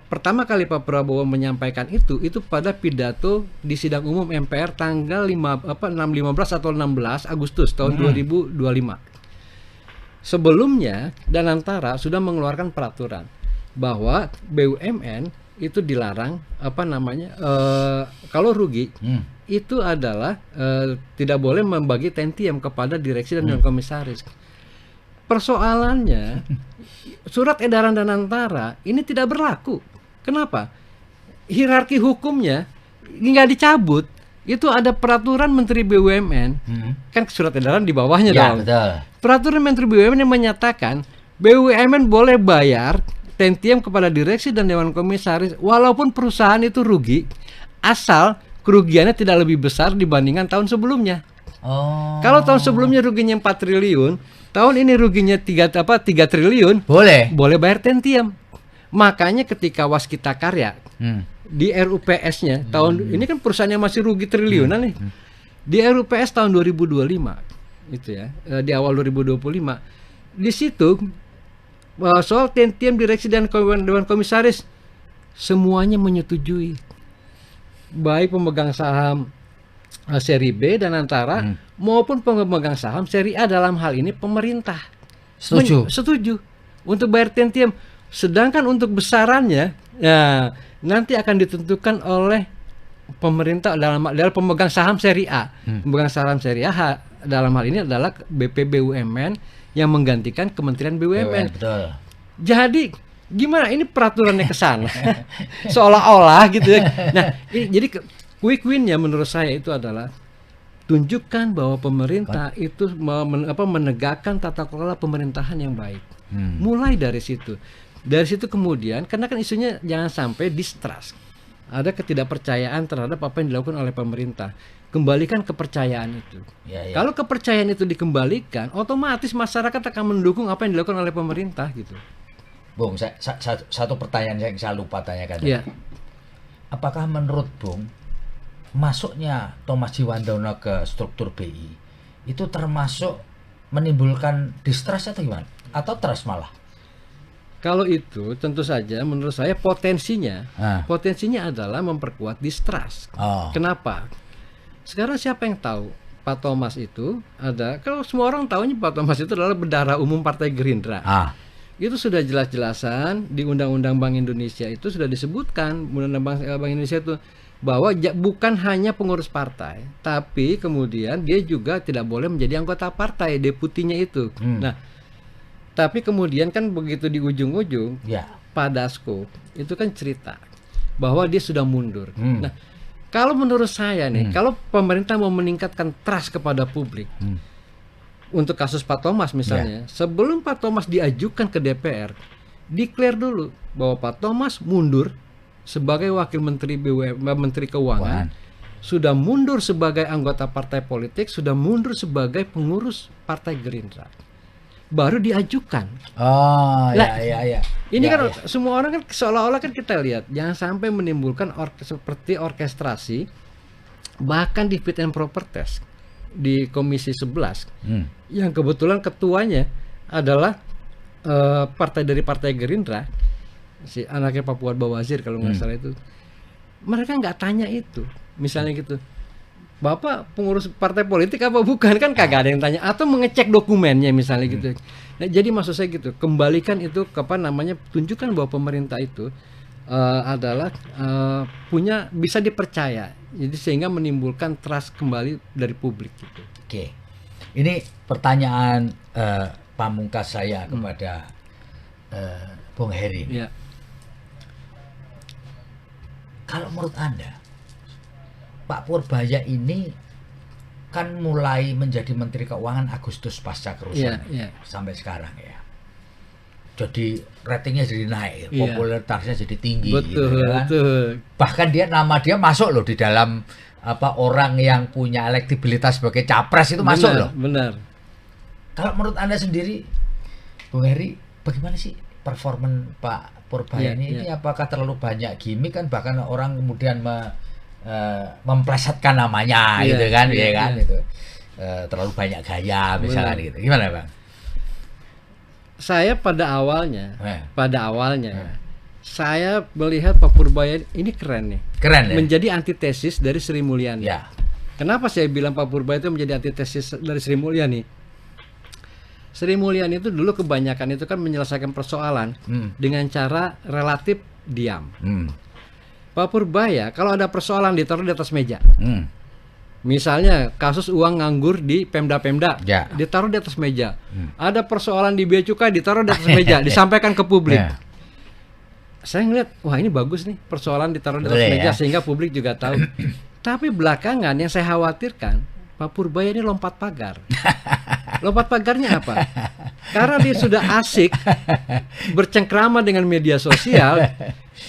pertama kali Pak Prabowo menyampaikan itu pada pidato di sidang umum MPR tanggal 15 atau 16 Agustus tahun 2025. Sebelumnya dan antara sudah mengeluarkan peraturan bahwa BUMN itu dilarang kalau rugi itu adalah tidak boleh membagi tentium kepada direksi dan dewan komisaris. Persoalannya surat edaran dan antara ini tidak berlaku. Kenapa? Hierarki hukumnya nggak dicabut. Itu ada peraturan Menteri BUMN, kan surat edaran di bawahnya dong. Betul. Peraturan Menteri BUMN yang menyatakan BUMN boleh bayar tentium kepada direksi dan dewan komisaris walaupun perusahaan itu rugi asal kerugiannya tidak lebih besar dibandingkan tahun sebelumnya. Kalau tahun sebelumnya ruginya 4 triliun, tahun ini ruginya 3 triliun, boleh bayar tentium. Makanya ketika Waskita Karya di RUPS-nya tahun ini kan perusahaannya masih rugi triliunan nih. Di RUPS tahun 2025 itu ya, di awal 2025 di situ soal tentium direksi dan dewan komisaris semuanya menyetujui, baik pemegang saham seri B dan antara maupun pemegang saham seri A, dalam hal ini pemerintah setuju untuk bayar tentium. Sedangkan untuk besarannya nanti akan ditentukan oleh pemerintah dalam pemegang saham seri A. Pemegang saham seri A dalam hal ini adalah BPBUMN yang menggantikan Kementerian BUMN. Betul. Jadi gimana ini peraturannya ke sana? Seolah-olah gitu ya. Nah, jadi quick win-nya menurut saya itu adalah tunjukkan bahwa pemerintah itu menegakkan tata kelola pemerintahan yang baik. Mulai dari situ. Dari situ kemudian, karena kan isunya jangan sampai distrust. Ada ketidakpercayaan terhadap apa yang dilakukan oleh pemerintah. Kembalikan kepercayaan itu. Kalau kepercayaan itu dikembalikan, otomatis masyarakat akan mendukung apa yang dilakukan oleh pemerintah gitu. Bung, satu pertanyaan yang saya lupa tanyakan. Apakah menurut Bung masuknya Thomas Jiwandono ke struktur BI itu termasuk menimbulkan distrust atau gimana? Atau trust malah? Kalau itu tentu saja menurut saya potensinya adalah memperkuat distrust. Kenapa? Sekarang siapa yang tahu Pak Thomas itu ada? Kalau semua orang tahunya Pak Thomas itu adalah bendahara umum Partai Gerindra. Itu sudah jelas-jelasan di Undang-Undang Bank Indonesia itu sudah disebutkan, Undang-Undang Bank Indonesia itu bahwa bukan hanya pengurus partai, tapi kemudian dia juga tidak boleh menjadi anggota partai, deputinya itu. Nah, tapi kemudian kan begitu di ujung-ujung, Pak Dasko itu kan cerita bahwa dia sudah mundur. Nah, kalau menurut saya nih, kalau pemerintah mau meningkatkan trust kepada publik, untuk kasus Pak Thomas misalnya, sebelum Pak Thomas diajukan ke DPR, declare dulu bahwa Pak Thomas mundur sebagai wakil menteri Menteri Keuangan, sudah mundur sebagai anggota partai politik, sudah mundur sebagai pengurus Partai Gerindra, baru diajukan. Ini kan semua orang kan seolah-olah kan kita lihat jangan sampai menimbulkan seperti orkestrasi, bahkan di fit and proper test di Komisi 11 yang kebetulan ketuanya adalah partai dari Partai Gerindra, si anaknya Pak Fuad Bawazir kalau nggak salah itu. Mereka nggak tanya itu, misalnya gitu, Bapak pengurus partai politik apa bukan, kan kagak ada yang tanya, atau mengecek dokumennya misalnya gitu. Nah, jadi maksud saya gitu, kembalikan itu ke apa namanya, tunjukkan bahwa pemerintah itu adalah punya, bisa dipercaya, jadi sehingga menimbulkan trust kembali dari publik gitu. Oke, ini pertanyaan pamungkas saya kepada Bung Heri. Kalau menurut Anda, Pak Purbaya ini kan mulai menjadi Menteri Keuangan Agustus pasca kerusuhan sampai sekarang ya. Jadi ratingnya jadi naik, popularitasnya jadi tinggi. Betul, kan? betul. Bahkan nama dia masuk loh di dalam orang yang punya elektabilitas sebagai capres itu masuk loh. Benar. Kalau menurut Anda sendiri, Bung Heri, bagaimana sih performan Pak Purbaya ini apakah terlalu banyak gimmick kan, bahkan orang kemudian memplesetkan namanya gitu kan, gitu. Terlalu banyak gaya misalnya gitu. Gimana Bang? Saya pada awalnya saya melihat Pak Purbaya ini keren nih. Keren ya? Menjadi antitesis dari Sri Mulyani. Kenapa saya bilang Pak Purbaya itu menjadi antitesis dari Sri Mulyani? Sri Mulyani itu dulu kebanyakan itu kan menyelesaikan persoalan dengan cara relatif diam. Pak Purbaya kalau ada persoalan ditaruh di atas meja. Misalnya kasus uang nganggur di Pemda-Pemda, ditaruh di atas meja. Ada persoalan di bea cukai, ditaruh di atas meja, disampaikan ke publik. Saya ngeliat, wah ini bagus nih, persoalan ditaruh di atas meja sehingga publik juga tahu. Tapi belakangan yang saya khawatirkan, Pak Purbaya ini lompat pagar. Lompat pagarnya apa? Karena dia sudah asik bercengkrama dengan media sosial,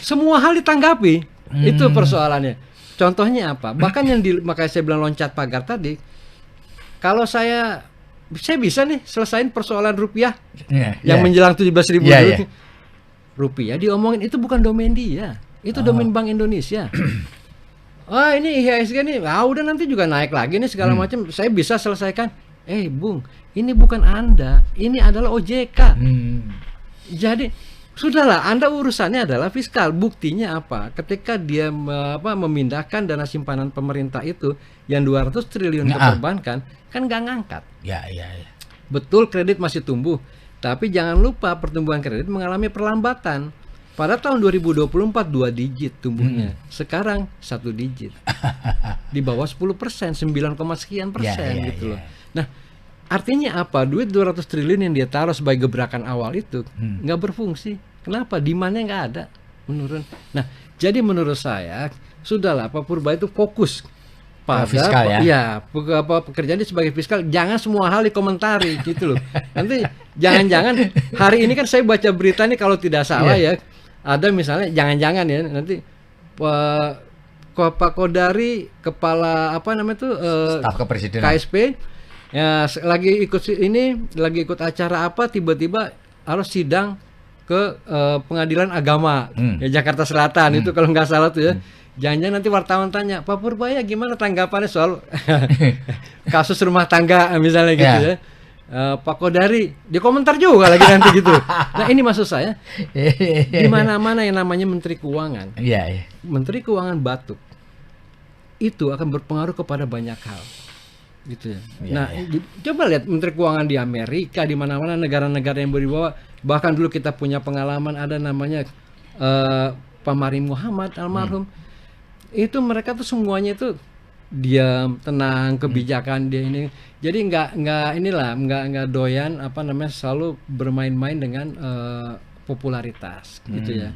semua hal ditanggapi. Itu persoalannya. Contohnya apa? Bahkan yang makanya saya bilang loncat pagar tadi. Kalau saya bisa nih selesain persoalan rupiah yang menjelang 17.000 rupiah diomongin, itu bukan domain dia, itu domain Bank Indonesia. Ini IHSG nih, udah nanti juga naik lagi nih segala macam. Saya bisa selesaikan. Bung, ini bukan Anda, ini adalah OJK. Jadi sudahlah, Anda urusannya adalah fiskal. Buktinya apa? Ketika dia memindahkan dana simpanan pemerintah itu yang 200 triliun ke perbankan, kan nggak ngangkat. Betul, kredit masih tumbuh, tapi jangan lupa pertumbuhan kredit mengalami perlambatan. Pada tahun 2024 2 digit tumbuhnya, sekarang 1 digit, di bawah 10%, 9, sekian persen gitu loh. Nah, artinya apa? Duit 200 triliun yang dia taruh sebagai gebrakan awal itu nggak berfungsi. Kenapa? Demand-nya nggak ada, menurun. Nah, jadi menurut saya sudahlah, Pak Purbaya itu fokus pada fiskal pekerjaan dia sebagai fiskal. Jangan semua hal dikomentari gitu loh. Nanti jangan-jangan hari ini kan saya baca berita nih kalau tidak salah ada misalnya jangan-jangan ya nanti Pak Kodari, kepala staf kepresidenan KSP lagi ikut acara apa, tiba-tiba harus sidang ke pengadilan agama Jakarta Selatan itu kalau nggak salah tuh ya. Jangan-jangan nanti wartawan tanya, Pak Purbaya gimana tanggapannya soal kasus rumah tangga misalnya gitu ya. Pak Kodari di komentar juga lagi nanti gitu. Nah ini maksud saya, di mana-mana yang namanya Menteri Keuangan, Menteri Keuangan batuk, itu akan berpengaruh kepada banyak hal, gitu ya. Nah coba lihat Menteri Keuangan di Amerika, di mana-mana negara-negara yang berwibawa, bahkan dulu kita punya pengalaman ada namanya Pak Mari Muhammad almarhum, itu mereka tuh semuanya itu diam, tenang, kebijakan dia ini. Jadi nggak doyan selalu bermain-main dengan popularitas gitu ya.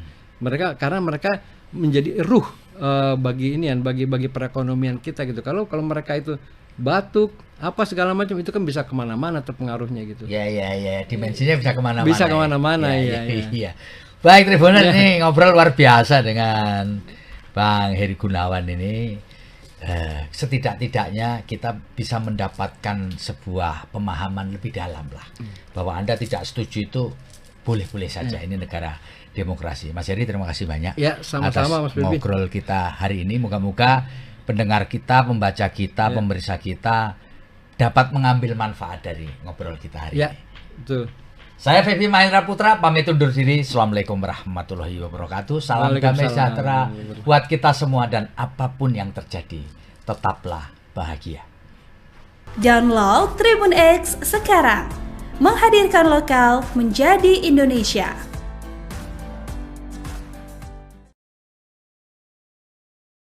Karena mereka menjadi ruh bagi perekonomian kita gitu. Kalau mereka itu batuk apa segala macam itu kan bisa kemana-mana terpengaruhnya gitu. Dimensinya bisa kemana-mana. Bisa kemana-mana ya. Baik Tribuners, nih ngobrol luar biasa dengan Bang Heri Gunawan ini. Setidak-tidaknya kita bisa mendapatkan sebuah pemahaman lebih dalam lah, bahwa Anda tidak setuju itu boleh-boleh saja. Ini negara demokrasi. Mas Heri, terima kasih banyak sama-sama, atas ngobrol kita hari ini. Moga-moga pendengar kita, pembaca kita, pemirsa kita dapat mengambil manfaat dari ngobrol kita hari ini. Betul. Saya Febi Mahendra Putra pamit undur diri. Assalamualaikum warahmatullahi wabarakatuh. Salam damai sejahtera buat kita semua, dan apapun yang terjadi tetaplah bahagia. Download Tribun X sekarang, menghadirkan lokal menjadi Indonesia.